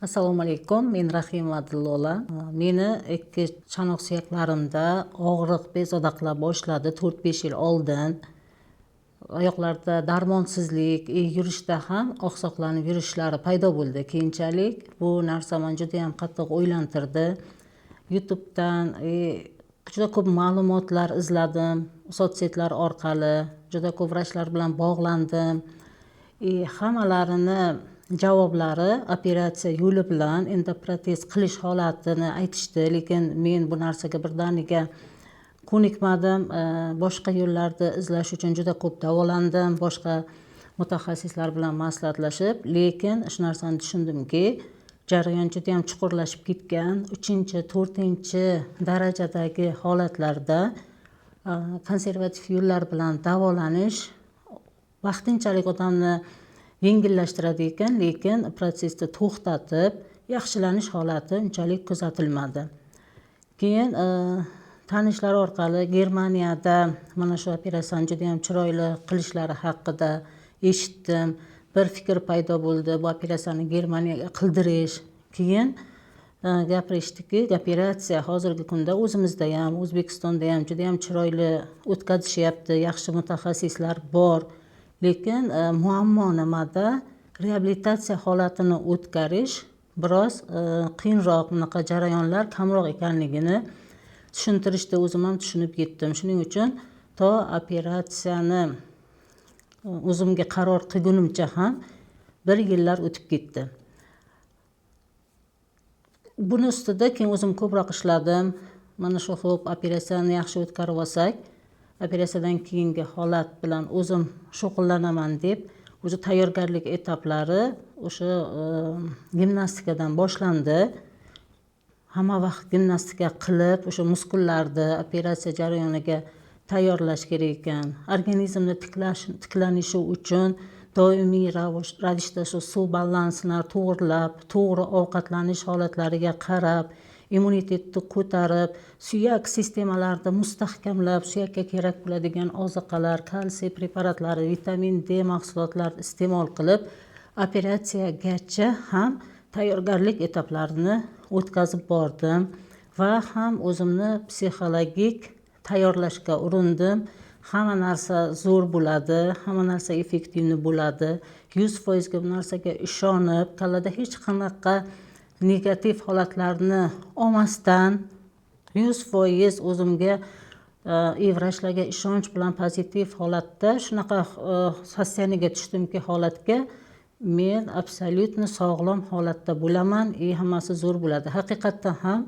Assalomu alaykum, men Rahima Dillola. Meni ikki chanoq suyaklarimda og'riq, bezovtalar boshladi 4-5 yil oldin. Oyoqlarda darmonsizlik, yurishda ham oqsoqlanib yurishlari paydo bo'ldi. Keyinchalik bu narsa meni juda ham qattiq o'ylantirdi. YouTubedan juda ko'p ma'lumotlar izladim, sotsetlar orqali, juda ko'p vrachlar bilan bog'landim. Hammalarini javoblari operatsiya yo'li bilan endoprotez qilish holatini aytishdi, lekin men bu narsaga birdaniga ko'nikmadim. Boshqa yo'llarni izlash uchun juda ko'p davolandim, boshqa mutaxassislar bilan maslahatlashib, lekin shu narsani tushundimki, jarayon juda ham chuqurlashib ketgan. 3-4 darajadagi holatlarda konservativ yo'llar bilan davolanish vaqtinchalik odamni yengillashtiradi ekan, lekin protsessni to'xtatib, yaxshilanish holati unchalik kuzatilmadi. Keyin tanishlar orqali Germaniyada mana shu operatsiyani juda ham chiroyli qilishlari haqida eshitdim. Bir fikr paydo bo'ldi, bu operatsiyani Germaniyaga qildirish. Keyin gapirishdiki, operatsiya hozirgi kunda o'zimizda ham, O'zbekistonda ham juda ham chiroyli o'tkazishyapti, yaxshi mutaxassislar bor. Lekin muammo nimada? Reabilitatsiya holatini o'tkazish biroz qiyinroq, bunaqa jarayonlar kamroq ekanligini tushuntirishdi, o'zim ham tushunib yetdim. Shuning uchun to operatsiyani o'zimga qaror qilgunimcha ham 1 yillar o'tib ketdi. Buni ustida keyin o'zim ko'proq ishladim. Mana shu xo'p, operatsiyani yaxshi o'tkazib olsak, operatsiyadan keyingi holat bilan o'zim shug'ullanaman deb, o'sha tayyorgarlik etaplari o'sha gimnastikadan boshlandi. Hamma vaqt gimnastika qilib, o'sha muskullarni operatsiya jarayoniga tayyorlash kerak ekan. Organizmni tiklanishi uchun doimiy ravishda shu suv balansini to'g'rilab, to'g'ri ovqatlanish holatlariga qarab, immunitetni ko'tarib, suyak sistemalarini mustahkamlab, suyakka kerak bo'ladigan oziqalar, kalsiy preparatlari, vitamin D mahsulotlarini iste'mol qilib, operatsiyagacha ham tayyorgarlik etaplarini o'tkazib bordim va ham o'zimni psixologik tayyorlashga urindim. Hamma narsa zo'r bo'ladi, hamma narsa effektivni bo'ladi. 100% bu narsaga ishonib, kallada hech qanaqa negativ holatlarni olmasdan 100% o'zimga vrachlarga ishonch bilan pozitiv holatda shunaqa sosteniyga tushdimki, holatga men absolyutni sog'lom holatda bo'laman, hammasi zo'r bo'ladi. Haqiqatdan ham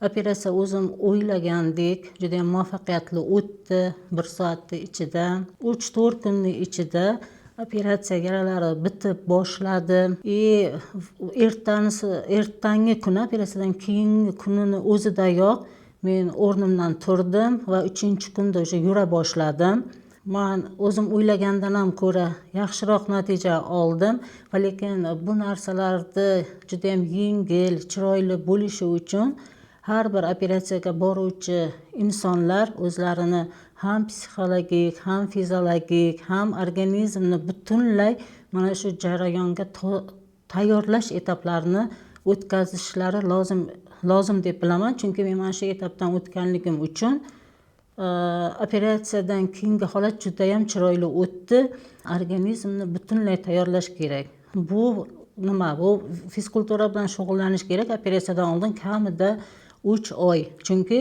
operatsiya o'zim o'ylagandek juda ham muvaffaqiyatli o'tdi. 1 soatni ichida, 3-4 kunning ichida operatsiya yaralari bitib boshladi. Ertangi kuni, operatsiyadan keyingi kunini o'zidayoq men o'rnimdan turdim va 3-kunda o'sha yura boshladim. Men o'zim o'ylagandan ham ko'ra yaxshiroq natija oldim, va lekin bu narsalarni juda ham yengil, chiroyli bo'lishi uchun har bir operatsiyaga boruvchi insonlar o'zlarini ham psixologik, ham fiziologik, ham organizmni butunlay mana shu jarayonga tayyorlash etaplarini o'tkazishlari lozim deb bilaman. Chunki men mana shu etapdan o'tganligim uchun operatsiyadan keyingi holat juda ham chiroyli o'tdi. Organizmni butunlay tayyorlash kerak. Bu nima? Bu fizkultura bilan shug'ullanish kerak operatsiyadan oldin kamida 3 oy. Chunki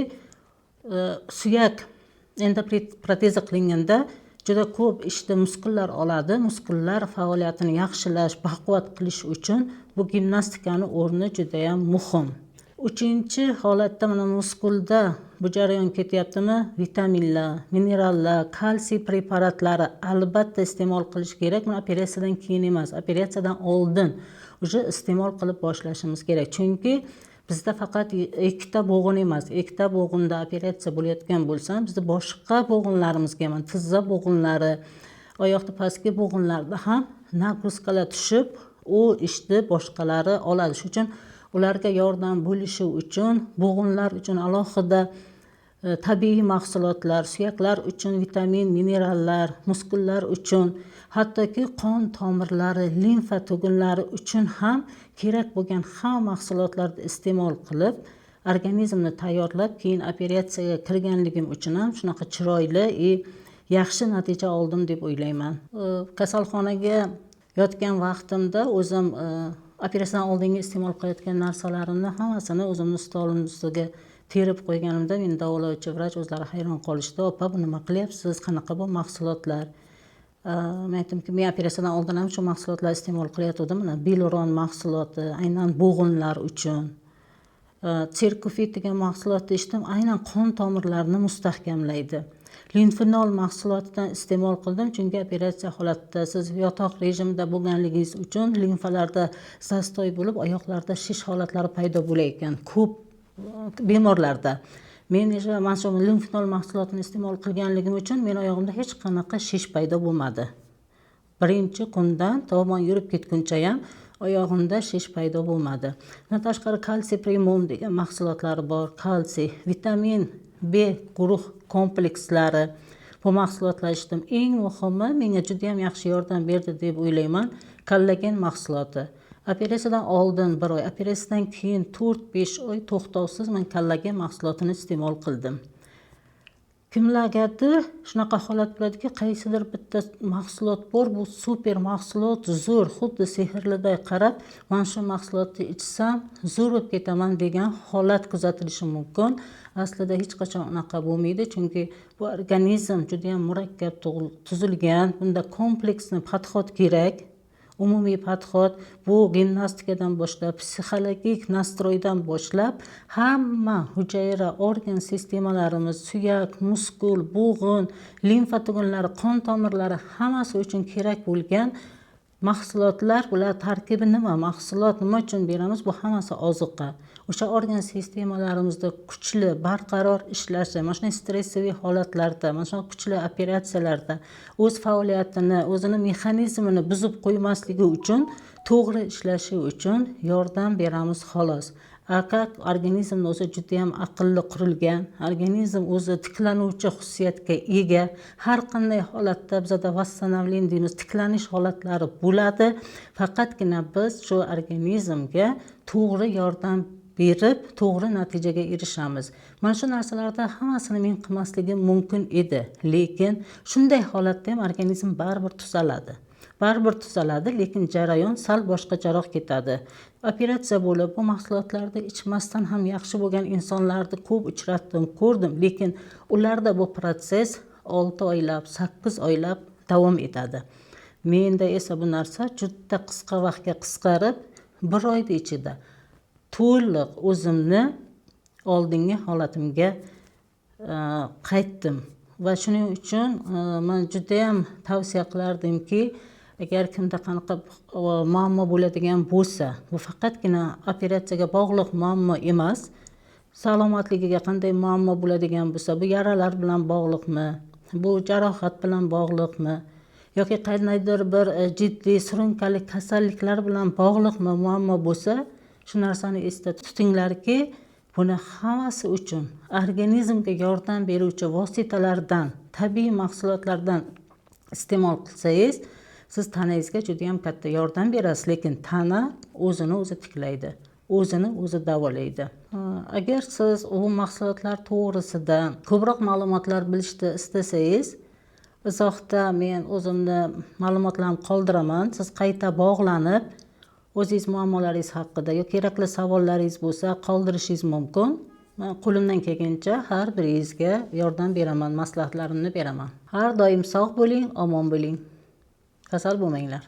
suyak endoproteza qilinganda juda ko'p ishni muskullar oladi. Muskullar faoliyatini yaxshilash, baquvvat qilish uchun bu gimnastikani o'rni juda ham muhim. 3-holatda mana muskulda bu jarayon ketyaptimi? Vitaminlar, minerallar, kalsiy preparatlari albatta iste'mol qilish kerak. Buni operatsiyadan keyin emas, operatsiyadan oldin o'sha iste'mol qilib boshlashimiz kerak. Chunki bizda faqat 2 bo'g'in emas, 2 bo'g'inda operatsiya bo'layotgan bo'lsa, bizda boshqa bo'g'inlarimizga ham, tizza bo'g'inlari, oyoqning pastki bo'g'inlarida ham nagruskalar tushib, u ishni boshqalari oladi. Shuning uchun ularga yordam bo'lishi uchun bo'g'inlar uchun alohida tabiiy mahsulotlar, suyaklar uchun vitamin, minerallar, muskullar uchun, hattoki qon tomirlari, limfa tugunlari uchun ham kerak bo'lgan hamma mahsulotlarni iste'mol qilib, organizmni tayyorlab, keyin operatsiyaga kirganligim uchun ham shunaqa chiroyli yaxshi natija oldim deb o'ylayman. Kasalxonaga yotgan vaqtimda o'zim operatsiyadan oldingi iste'mol qilayotgan narsalarimni hammasini o'zimni stolim ustiga terib qo'yganimda meni davolovchi vrach o'zlari hayron qolishdi. "Opa, bu nima qilyapsiz? Qanaqa bu mahsulotlar?" Men aytdimki, men operatsiyadan oldin ham shu mahsulotlar iste'mol qilayotgandim. Mana Biluron mahsuloti aynan bo'g'inlar uchun. Circofit degan mahsulotni ichdim, aynan qon tomirlarini mustahkamlaydi. Linfenol mahsulotidan iste'mol qildim, chunki operatsiya holatida siz yotoq rejimida bo'lganligingiz uchun limfalarda zastoy bo'lib, oyoqlarda shish holatlari paydo bo'lar ekan ko'p bemorlarda. Men mana shu linfenol mahsulotini iste'mol qilganligim uchun men oyog'imda hech qanaqa shish paydo bo'lmadi. Birinchi kundan tomon yurib ketguncha ham oyog'imda shish paydo bo'lmadi. Bundan tashqari kalsiy premium degan mahsulotlari bor. Kalsiy, vitamin B guruh komplekslari. Bu mahsulotlar ichdim. Eng muhimi, menga juda ham yaxshi yordam berdi deb o'ylayman, kollagen mahsuloti. Operatsiyadan oldin 1 oy, operatsiyadan keyin 4-5 oy to'xtovsiz men kollagen mahsulotini iste'mol qildim. Kimlargadir shunaqa holat bo'ladiki, qaysidir bitta mahsulot bor, bu super mahsulot, zo'r, xuddi sehrliday qarab, "Men shu mahsulotni ichsam zo'r bo'lib ketaman" degan holat kuzatilishi mumkin. Aslida hech qachon unaqa bo'lmaydi, chunki bu organizm juda ham murakkab tuzilgan. Bunda kompleksni podxod kerak. Umumiy podxod bu gimnastikadan boshlab, psixologik nastroydan boshlab, hamma hujayra, organ sistemalarimiz, suyak, muskul, bo'g'in, limfa tugunlari, qon tomirlari hammasi uchun kerak bo'lgan mahsulotlar. Bular tarkibi nima? Mahsulot nima uchun beramiz? Bu hammasi ozuqa. O'sha organ sistemalarimizda kuchli, barqaror ishlashi, mana shunday stressiy holatlarda, mana shunday kuchli operatsiyalarda o'z faoliyatini, o'zini mexanizmini buzib qo'ymasligi uchun, to'g'ri ishlashi uchun yordam beramiz xolos. Agar organizmni o'zi juda ham aqlli qurilgan, organizm o'zi tiklanuvchi xususiyatga ega, har qanday holatda bizda vassanavlin deymiz, tiklanish holatlari bo'ladi. Faqatgina biz shu organizmga to'g'ri yordam berib, to'g'ri natijaga erishamiz. Mana shu narsalarda hammasini men qilmasligim mumkin edi, lekin shunday holatda ham organizm baribir tuzaladi. Lekin jarayon sal boshqacharoq ketadi. Operatsiya bo'lib, bu mahsulotlarni ichmasdan ham yaxshi bo'lgan insonlarni ko'p uchratdim, ko'rdim, lekin ularda bu prosess 6 oylab, 8 oylab davom etadi. Menda esa bu narsa juda qisqa vaqtga qisqarib, 1 oyda ichida to'liq o'zimni oldingi holatimga qaytdim. Va shuning uchun men juda ham tavsiya qilardimki, agar kimda qanaqa muammo bo'ladigan bo'lsa, bu faqatgina operatsiyaga bog'liq muammo emas. Salomatligiga qanday muammo bo'ladigan bo'lsa, bu yaralar bilan bog'liqmi, bu jarohat bilan bog'liqmi, yoki qandaydir bir jiddiy surunkali kasalliklar bilan bog'liqmi muammo bo'lsa, shu narsani esda tutinglarki, buni hammasi uchun organizmga yordam beruvchi vositalardan, tabiiy mahsulotlardan iste'mol qilsangiz, siz tanangizga juda ham katta yordam berasiz, lekin tana o'zini o'zi tiklaydi, o'zini o'zi davolaydi. Agar siz u mahsulotlar to'g'risida ko'proq ma'lumotlar bilishni istasangiz, izohda men o'zimni ma'lumotlarimni qoldiraman. Siz qayta bog'lanib, o'zingiz muammolaringiz haqida yoki kerakli savollaringiz bo'lsa qoldirishingiz mumkin. Men qo'limdan kelgancha har biringizga yordam beraman, maslahatlarimni beraman. Har doim sog' bo'ling, omon bo'ling. Kasal bo'lmanglar.